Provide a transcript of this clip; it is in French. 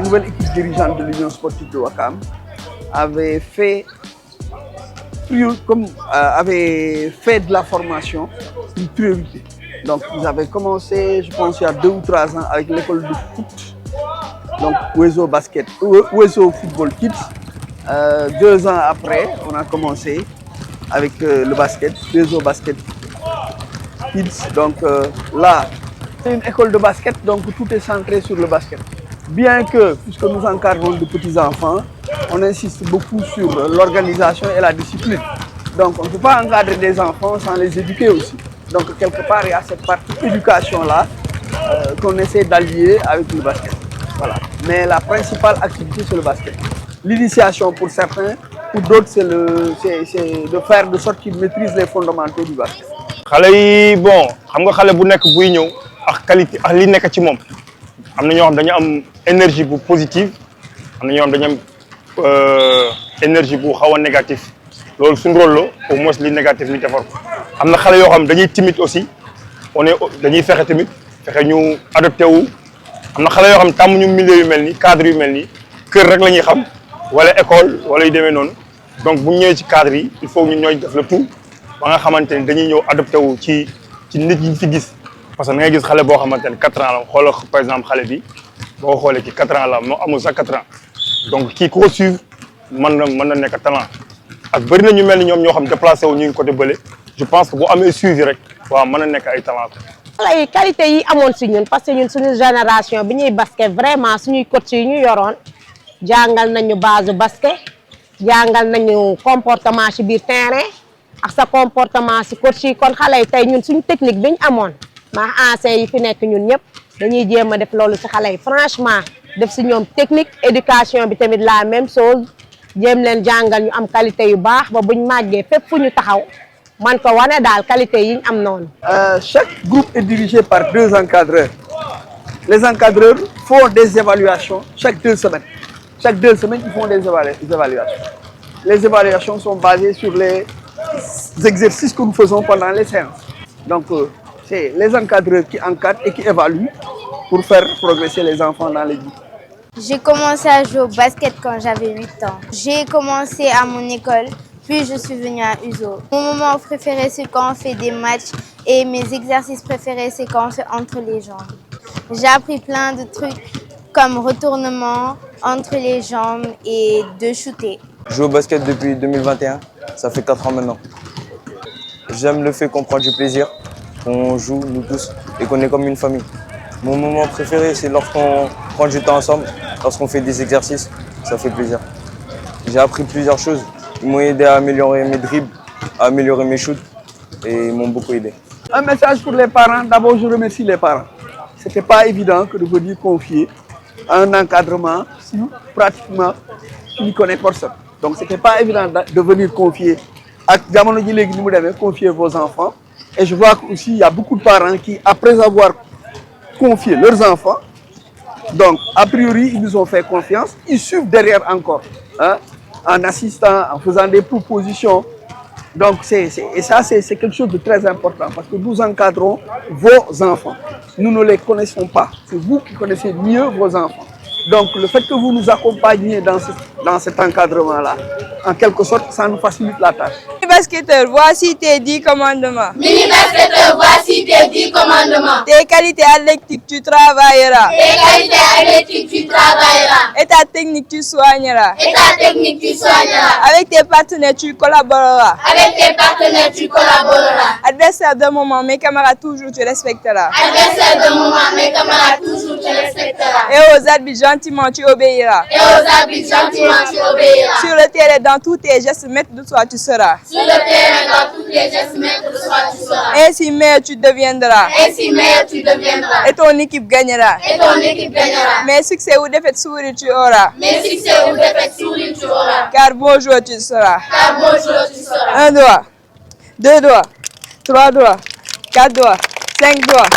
nouvelle équipe dirigeante de l'Union sportive de Ouakam avait fait de la formation une priorité. Donc, ils avaient commencé, je pense, il y a 2 ou 3 ans avec l'école de foot, donc Ouezo Football Kids. 2 ans après, on a commencé avec le basket, Ouezo Basket Kids. Donc là, c'est une école de basket, donc tout est centré sur le basket. Bien que, puisque nous encadrons de petits-enfants, on insiste beaucoup sur l'organisation et la discipline. Donc on ne peut pas encadrer des enfants sans les éduquer aussi. Donc quelque part, il y a cette partie éducation-là qu'on essaie d'allier avec le basket. Voilà. Mais la principale activité, c'est le basket. L'initiation pour certains, pour d'autres, c'est de faire de sorte qu'ils maîtrisent les fondamentaux du basket. xale yi bon xam nga xale bu nekk buy ñëw ak qualité ak li nekk ci moom am na ñoo xam dañu am énergie bu positive am na ñoo xam dañu am énergie bu xaw a négatif loolu suñu rôle la au moins li négatif ñu defar ko am na xale yoo xam dañuy timide aussi dañuy fexe tamit fexe ñu adopté wu am na xale yoo xam tàmm ñu milieu yu mel ni cadre yu mel ni kër rek la ñuy xam wala école wala yu demee noonu donc bu ñu ñëwee ci cadre yi il faut ñu ñooy def le tout ba nga xamante ni dañuy ñëw adopté wu ci nit yi fi gis parce que da ngay gis xale boo xamante ni 4 ans la xoolal par exemple xale bi boo ko xoolee ci 4 ans la moo amul sax 4 ans donc kii ku ko suivre mën na nekk talent ak bëri na ñu mel ni ñoom ñoo xam déplacé wu ñu ngi côté bële je pense que bu amee suivi rek waaw mën na nekk ay talent. ay qualité yi amoon si ñun parce que ñun suñu génération bi ñuy basket vraiment suñuy coach yi ñu yoroon jàngal nañu base basket jàngal nañu comportement ci biir terrain. ak sa comportement si coach yi kon xale yi tey ñun suñu technique bi ñu amoon maa anciens yi fi nekk ñun ñëpp dañuy jéem a def loolu si xale yi franchement def si ñoom technique éducation bi tamit la même chose jéem leen jàngal ñu am qualité yu baax ba buñ màggee fépp fu ñu taxaw man ko wane daal qualité yi ñu am noonu. Chaque groupe est dirigé par 2 encadreurs. Les encadreurs font des évaluations chaque 2 semaines. Chaque 2 semaines, ils font des évaluations. Les évaluations sont basées sur les exercices que nous faisons pendant les séances. Donc, c'est les encadreurs qui encadrent et qui évaluent pour faire progresser les enfants dans les vies. J'ai commencé à jouer au basket quand j'avais 8 ans. J'ai commencé à mon école, puis je suis venue à Uzo. Mon moment préféré, c'est quand on fait des matchs et mes exercices préférés, c'est quand on fait entre les jambes. J'ai appris plein de trucs comme retournement, entre les jambes et de shooter. Je joue au basket depuis 2021, ça fait 4 ans maintenant. J'aime le fait qu'on prend du plaisir, qu'on joue nous tous et qu'on est comme une famille. Mon moment préféré, c'est lorsqu'on prend du temps ensemble, lorsqu'on fait des exercices, ça fait plaisir. J'ai appris plusieurs choses. Ils m'ont aidé à améliorer mes dribbles, à améliorer mes shoots et ils m'ont beaucoup aidé. Un message pour les parents. D'abord, je remercie les parents. Ce n'était pas évident que de venir confier un encadrement si pratiquement tu ne connais personne. Donc, ce n'était pas évident de venir confier vos enfants. Et je vois qu'aussi, il y a beaucoup de parents qui, après avoir confié leurs enfants, donc, a priori, ils nous ont fait confiance. Ils suivent derrière encore, hein, en assistant, en faisant des propositions. Donc, c'est quelque chose de très important parce que nous encadrons vos enfants. Nous ne les connaissons pas. C'est vous qui connaissez mieux vos enfants. Donc, le fait que vous nous accompagniez dans cet encadrement-là, en quelque sorte, ça nous facilite la tâche. Mini-basketteur, voici tes 10 commandements. Mini-basketteur, voici tes 10 commandements. Tes qualités athlétiques, tu travailleras. Tes qualités athlétiques, tu travailleras. Et ta technique, tu soigneras. Et ta technique, tu soigneras. Avec tes partenaires, tu collaboreras. Avec tes partenaires, tu collaboreras. Adversaire de moment, mes camarades, toujours tu respecteras. Adversaire de moment, mes camarades, toujours tu respecteras. Et aux arbitres, gentiment, tu obéiras. Et aux arbitres, gentiment, tu obéiras. Sur le terrain, dans tous tes gestes, maître de toi, tu seras. Sur le terrain, dans tous les gestes, maître de toi, tu seras. Ainsi, meilleur tu deviendras. Ainsi, meilleur tu deviendras. Et ton équipe gagnera. Et ton équipe gagnera. Mais succès ou défaite, sourire, tu auras. Mais succès ou défaite, sourire, tu auras. Car bon joueur, tu seras. Car bon joueur, tu seras. 1 doigt, 2 doigts, 3 doigts, 4 doigts, 5 doigts.